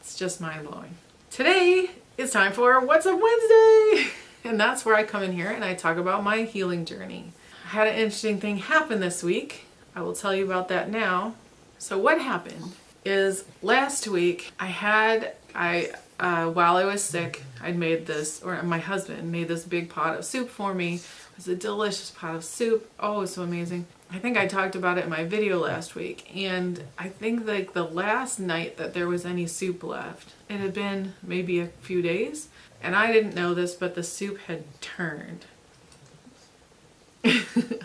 It's just mind-blowing. Today is time for What's Up Wednesday! And that's where I come in here and I talk about my healing journey. I had an interesting thing happen this week. I will tell you about that now. So what happened is last week while I was sick, I'd made this, or my husband made this big pot of soup for me. It was a delicious pot of soup. Oh, it was so amazing. I think I talked about it in my video last week, and I think like the last night that there was any soup left, it had been maybe a few days, and I didn't know this, but the soup had turned.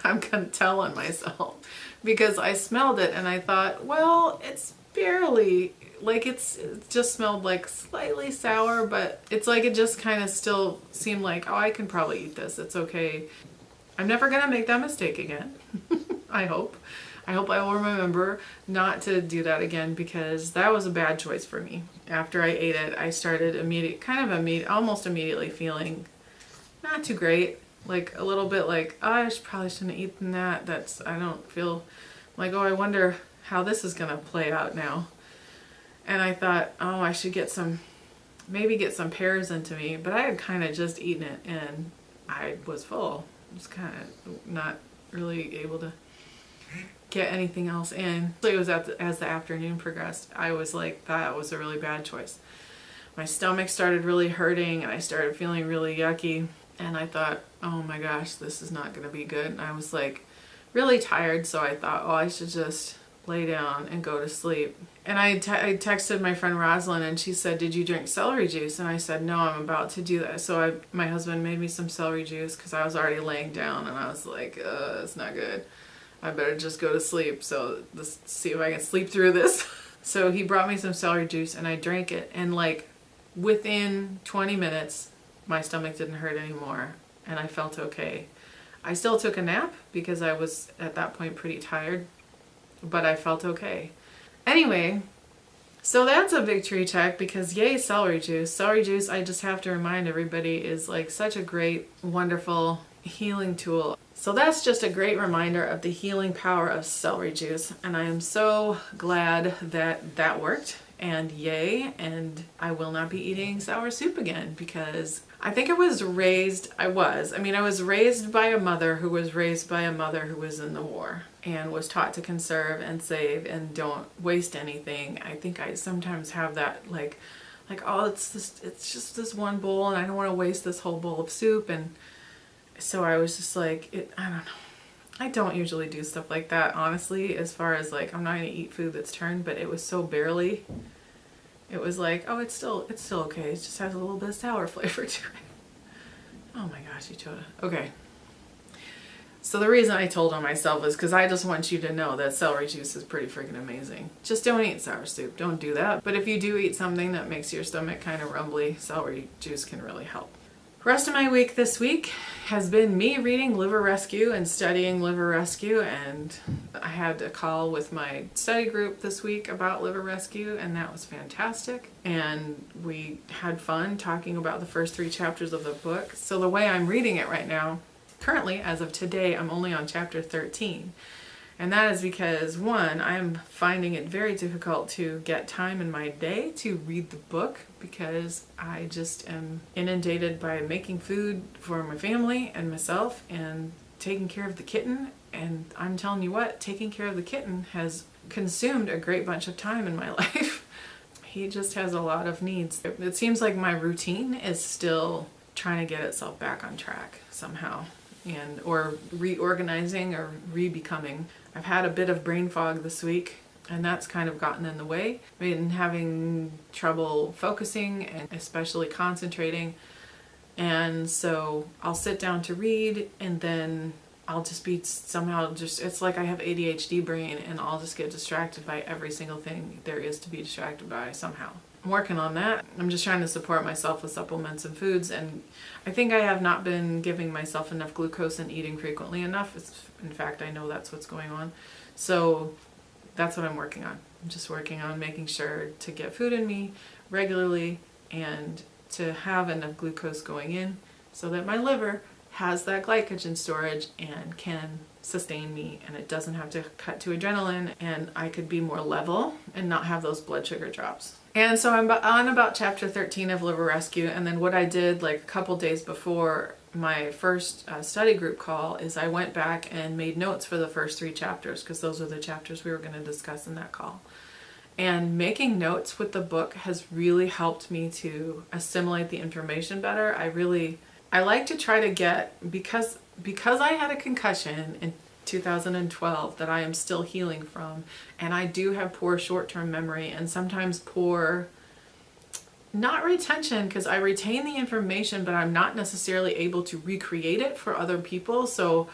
I'm gonna tell on myself because I smelled it and I thought, well, it's barely, like it just smelled like slightly sour, but it's like it just kind of still seemed like, oh, I can probably eat this. It's okay. I'm never gonna make that mistake again. I hope I will remember not to do that again, because that was a bad choice for me. After I ate it, I started almost immediately feeling not too great. Like a little bit like, oh, probably shouldn't have eaten that. I don't feel like, oh, I wonder how this is gonna play out now. And I thought, oh, I should maybe get some pears into me, but I had kind of just eaten it and I was full. I was kind of not really able to get anything else in. So it was as the afternoon progressed, I was like, that was a really bad choice. My stomach started really hurting and I started feeling really yucky. And I thought, oh my gosh, this is not going to be good. And I was like really tired, so I thought, oh, I should just lay down and go to sleep. And I texted my friend Rosalind and she said, did you drink celery juice? And I said, no, I'm about to do that. So my husband made me some celery juice because I was already laying down and I was like, it's not good. I better just go to sleep. So let's see if I can sleep through this. So he brought me some celery juice and I drank it. And like within 20 minutes, my stomach didn't hurt anymore and I felt okay. I still took a nap because I was at that point pretty tired, but I felt okay. Anyway, so that's a victory check because yay, celery juice. Celery juice, I just have to remind everybody, is like such a great, wonderful healing tool. So that's just a great reminder of the healing power of celery juice. And I am so glad that that worked. And yay, and I will not be eating sour soup again because I think I was raised by a mother who was raised by a mother who was in the war and was taught to conserve and save and don't waste anything. I think I sometimes have that like, oh, it's just this one bowl and I don't want to waste this whole bowl of soup. And so I was just like, I don't know. I don't usually do stuff like that, honestly, as far as like, I'm not going to eat food that's turned, but it was so barely. It was like, oh, it's still okay. It just has a little bit of sour flavor to it. Oh my gosh, Echoda. Okay. So the reason I told on myself is because I just want you to know that celery juice is pretty freaking amazing. Just don't eat sour soup. Don't do that. But if you do eat something that makes your stomach kind of rumbly, celery juice can really help. The rest of my week this week has been me reading Liver Rescue and studying Liver Rescue, and I had a call with my study group this week about Liver Rescue and that was fantastic, and we had fun talking about the first 3 chapters of the book. So the way I'm reading it right now, currently as of today, I'm only on chapter 13. And that is because, one, I'm finding it very difficult to get time in my day to read the book because I just am inundated by making food for my family and myself and taking care of the kitten. And I'm telling you what, taking care of the kitten has consumed a great bunch of time in my life. He just has a lot of needs. It seems like my routine is still trying to get itself back on track somehow, or reorganizing or re-becoming. I've had a bit of brain fog this week and that's kind of gotten in the way. I've been having trouble focusing and especially concentrating, and so I'll sit down to read and then I'll just be it's like I have ADHD brain and I'll just get distracted by every single thing there is to be distracted by somehow. I'm working on that. I'm just trying to support myself with supplements and foods, and I think I have not been giving myself enough glucose and eating frequently enough. In fact, I know that's what's going on. So that's what I'm working on. I'm just working on making sure to get food in me regularly and to have enough glucose going in so that my liver has that glycogen storage and can sustain me, and it doesn't have to cut to adrenaline, and I could be more level and not have those blood sugar drops. And so I'm on about chapter 13 of Liver Rescue, and then what I did like a couple days before my first study group call is I went back and made notes for the first 3 chapters, because those are the chapters we were going to discuss in that call. And making notes with the book has really helped me to assimilate the information better. I like to try to get, because I had a concussion in 2012 that I am still healing from, and I do have poor short-term memory and sometimes poor, not retention, because I retain the information, but I'm not necessarily able to recreate it for other people. So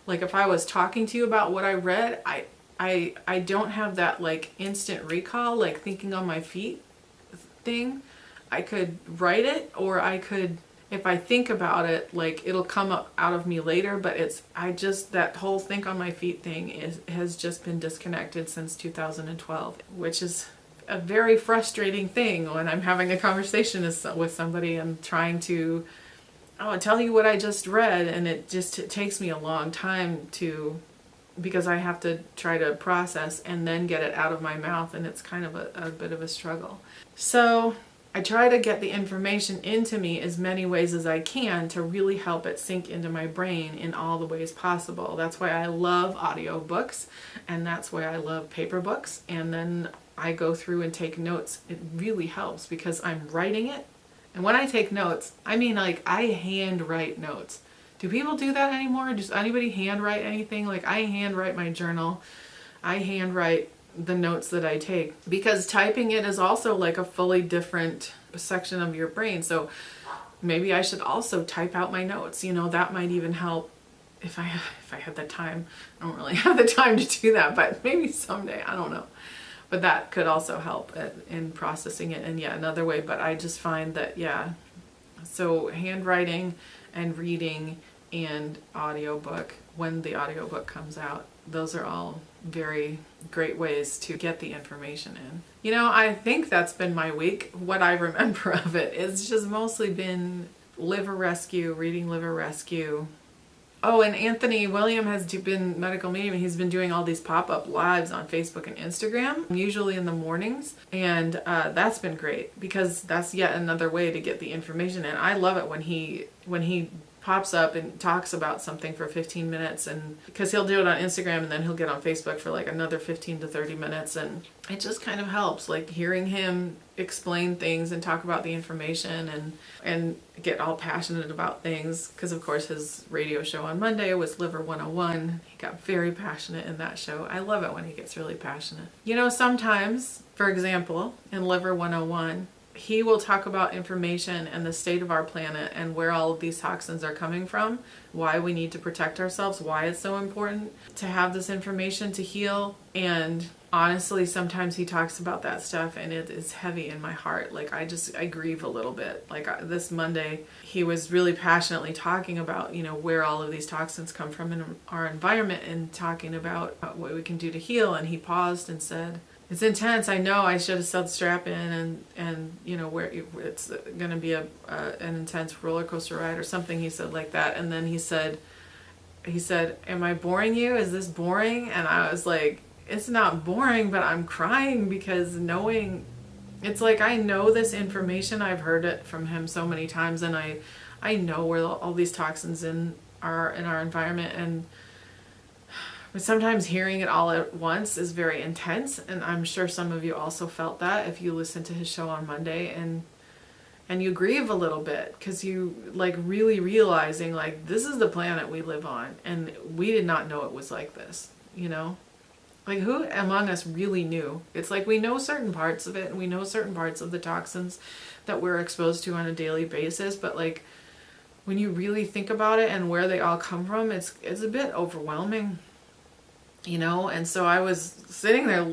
like if I was talking to you about what I read, I don't have that like instant recall, like thinking on my feet thing. I could write it, or I could, if I think about it, like it'll come up out of me later, but that whole think on my feet thing has just been disconnected since 2012, which is a very frustrating thing when I'm having a conversation with somebody and trying to tell you what I just read, and it takes me a long time because I have to try to process and then get it out of my mouth, and it's kind of a bit of a struggle. So I try to get the information into me as many ways as I can to really help it sink into my brain in all the ways possible. That's why I love audiobooks, and that's why I love paper books. And then I go through and take notes. It really helps because I'm writing it. And when I take notes, I mean like I hand write notes. Do people do that anymore? Does anybody hand write anything? Like I hand write my journal. I hand write the notes that I take, because typing it is also like a fully different section of your brain. So maybe I should also type out my notes. That might even help if I had the time. I don't really have the time to do that, but maybe someday, I don't know. But that could also help in processing it in yet another way. But I just find that, so handwriting and reading and audiobook, when the audiobook comes out, those are all very great ways to get the information in. I think that's been my week. What I remember of it, it's just mostly been Liver Rescue, reading Liver Rescue. Oh, and Anthony William has been medical medium. He's been doing all these pop-up lives on Facebook and Instagram, usually in the mornings. And that's been great, because that's yet another way to get the information in. I love it when he pops up and talks about something for 15 minutes, and because he'll do it on Instagram and then he'll get on Facebook for like another 15 to 30 minutes, and it just kind of helps, like hearing him explain things and talk about the information and get all passionate about things, because of course his radio show on Monday was Liver 101. He got very passionate in that show. I love it when he gets really passionate. Sometimes, for example, in Liver 101, he will talk about information and the state of our planet and where all of these toxins are coming from, why we need to protect ourselves, why it's so important to have this information to heal. And honestly, sometimes he talks about that stuff and it is heavy in my heart. Like I grieve a little bit. Like this Monday, he was really passionately talking about, where all of these toxins come from in our environment, and talking about what we can do to heal. And he paused and said, "It's intense. I know I should have said strap in and where it's going to be an intense roller coaster ride," or something he said like that. And then he said, "Am I boring you? Is this boring?" And I was like, "It's not boring, but I'm crying because it's like I know this information. I've heard it from him so many times, and I know where all these toxins are in our environment, but sometimes hearing it all at once is very intense, and I'm sure some of you also felt that if you listened to his show on Monday, and you grieve a little bit because you like really realizing like this is the planet we live on, and we did not know it was like this, Like who among us really knew? It's like we know certain parts of it, and we know certain parts of the toxins that we're exposed to on a daily basis, but like when you really think about it and where they all come from, it's a bit overwhelming. And so I was sitting there,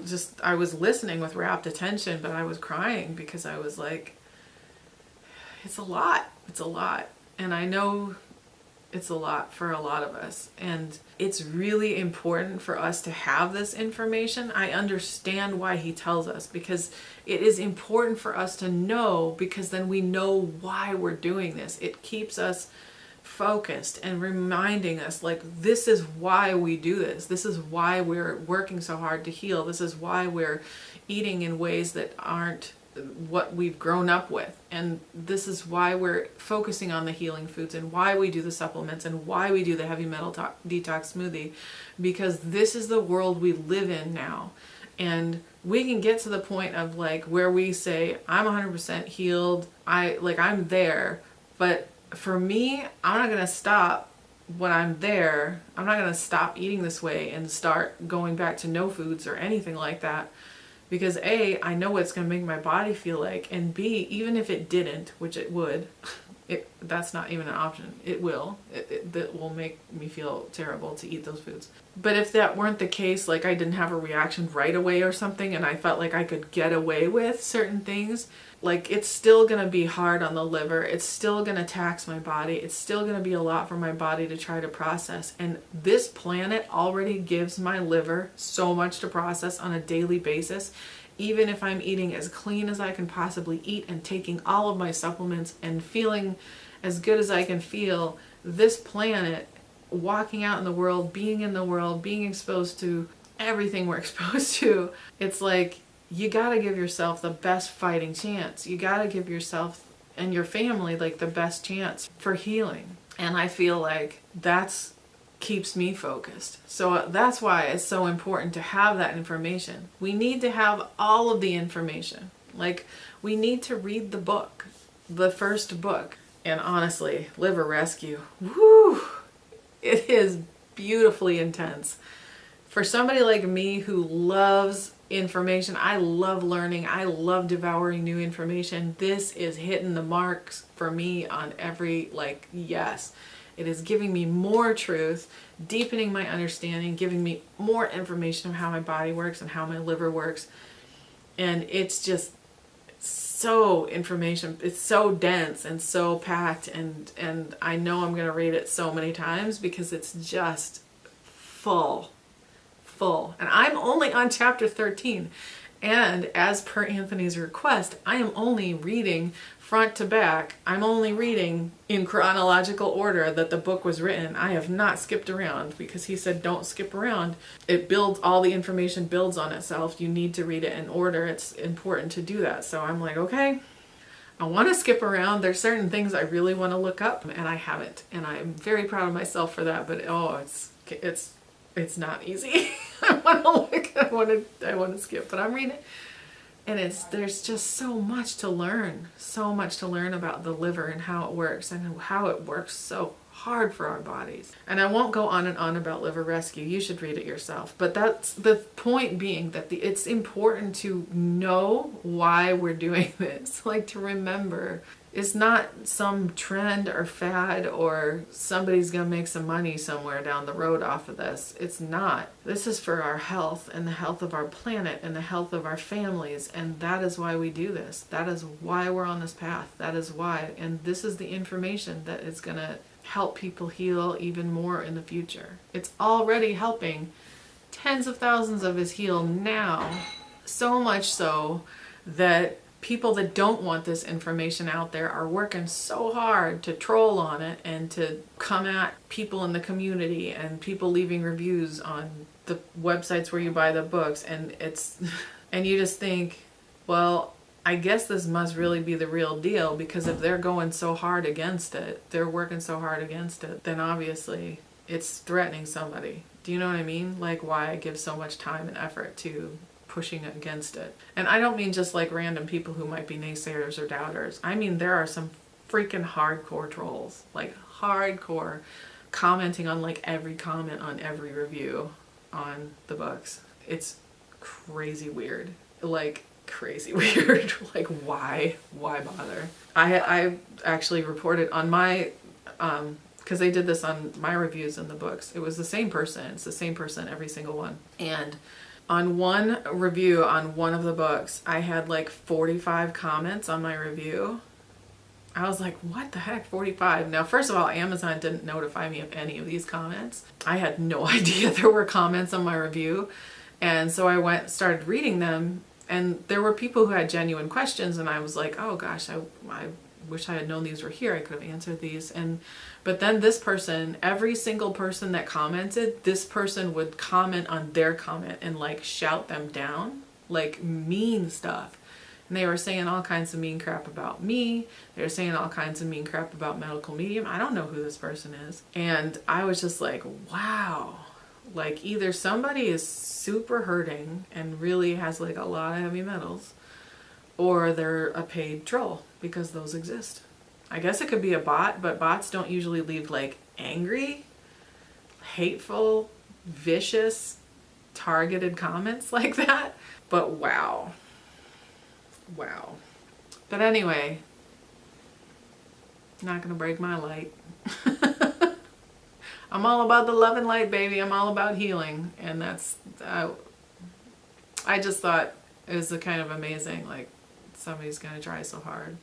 I was listening with rapt attention, but I was crying because I was like, it's a lot. And I know it's a lot for a lot of us. And it's really important for us to have this information. I understand why he tells us, because it is important for us to know, because then we know why we're doing this. It keeps us focused and reminding us like this is why we do this. This is why we're working so hard to heal. This is why we're eating in ways that aren't what we've grown up with. And this is why we're focusing on the healing foods and why we do the supplements and why we do the heavy metal detox smoothie, because this is the world we live in now. And we can get to the point of like where we say, I'm 100% healed. I'm there. But for me, I'm not going to stop when I'm there. I'm not going to stop eating this way and start going back to no foods or anything like that. Because A, I know what it's going to make my body feel like. And B, even if it didn't, which it would, that's not even an option. It will. That will make me feel terrible to eat those foods. But if that weren't the case, like I didn't have a reaction right away or something, and I felt like I could get away with certain things, like it's still going to be hard on the liver. It's still going to tax my body. It's still going to be a lot for my body to try to process. And this planet already gives my liver so much to process on a daily basis. Even if I'm eating as clean as I can possibly eat and taking all of my supplements and feeling as good as I can feel, this planet, walking out in the world, being exposed to everything we're exposed to, it's like, you gotta give yourself the best fighting chance. You gotta give yourself and your family like the best chance for healing. And I feel like that's keeps me focused. So that's why it's so important to have that information. We need to have all of the information. Like, we need to read the book, the first book. And honestly, Liver Rescue, whoo, it is beautifully intense. For somebody like me who loves information, I love learning, I love devouring new information, this is hitting the marks for me on every, yes. It is giving me more truth, deepening my understanding, giving me more information of how my body works and how my liver works. And it's just so information. It's so dense and so packed. And I know I'm going to read it so many times because it's just full. And I'm only on chapter 13. And as per Anthony's request, I am only reading front to back. I'm only reading in chronological order that the book was written. I have not skipped around because he said don't skip around. It builds, all the information builds on itself. You need to read it in order. It's important to do that. So I'm like, okay, I want to skip around. There's certain things I really want to look up and I haven't. And I'm very proud of myself for that. But it's not easy. I want to skip, but I'm reading it. And there's just so much to learn about the liver and how it works and how it works so hard for our bodies. And I won't go on and on about Liver Rescue. You should read it yourself. But that's the point being that it's important to know why we're doing this. Like, to remember, it's not some trend or fad or somebody's going to make some money somewhere down the road off of this. It's not. This is for our health and the health of our planet and the health of our families. And that is why we do this. That is why we're on this path. That is why. And this is the information that is going to help people heal even more in the future. It's already helping tens of thousands of us heal now. So much so that people that don't want this information out there are working so hard to troll on it and to come at people in the community and people leaving reviews on the websites where you buy the books. And and you just think, well, I guess this must really be the real deal, because if they're going so hard against it, they're working so hard against it, then obviously it's threatening somebody. Do you know what I mean? Like, why I give so much time and effort to pushing against it. And I don't mean just like random people who might be naysayers or doubters. I mean, there are some freaking hardcore trolls, like hardcore, commenting on like every comment on every review on the books. It's crazy weird. Like, crazy weird. Like, why bother? I actually reported on my because they did this on my reviews in the books. It was the same person. It's the same person every single one. And on one review on one of the books, I had like 45 comments on my review. I was like, what the heck, 45? Now, first of all, Amazon didn't notify me of any of these comments. I had no idea there were comments on my review. And so I started reading them, and there were people who had genuine questions, and I was like, oh gosh, I wish I had known these were here. I could have answered these. But then this person, every single person that commented, this person would comment on their comment and like shout them down, like mean stuff. And they were saying all kinds of mean crap about me. They were saying all kinds of mean crap about medical medium. I don't know who this person is. And I was just like, wow. Like either somebody is super hurting and really has like a lot of heavy metals, or they're a paid troll, because those exist. I guess it could be a bot, but bots don't usually leave like angry, hateful, vicious, targeted comments like that. But wow. Wow. But anyway, not gonna break my light. I'm all about the love and light, baby. I'm all about healing. And that's, I just thought it was a kind of amazing, like, somebody's gonna try so hard.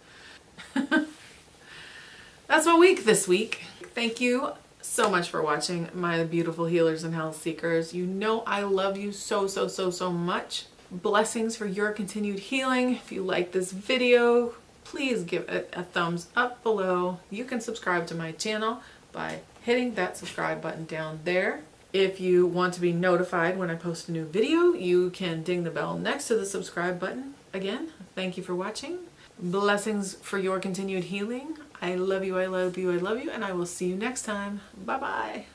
That's my week this week. Thank you so much for watching, my beautiful healers and health seekers. You know I love you so, so, so, so much. Blessings for your continued healing. If you like this video, please give it a thumbs up below. You can subscribe to my channel by hitting that subscribe button down there. If you want to be notified when I post a new video, you can ding the bell next to the subscribe button. Again, thank you for watching. Blessings for your continued healing. I love you, I love you, I love you, and I will see you next time. Bye-bye.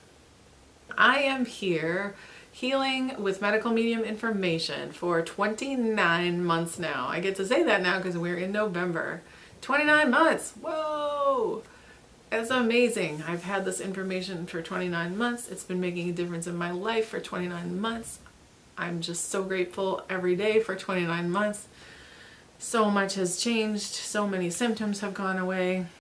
I am here healing with medical medium information for 29 months now. I get to say that now because we're in November. 29 months. Whoa! It's amazing. I've had this information for 29 months. It's been making a difference in my life for 29 months. I'm just so grateful every day for 29 months. So much has changed. So many symptoms have gone away.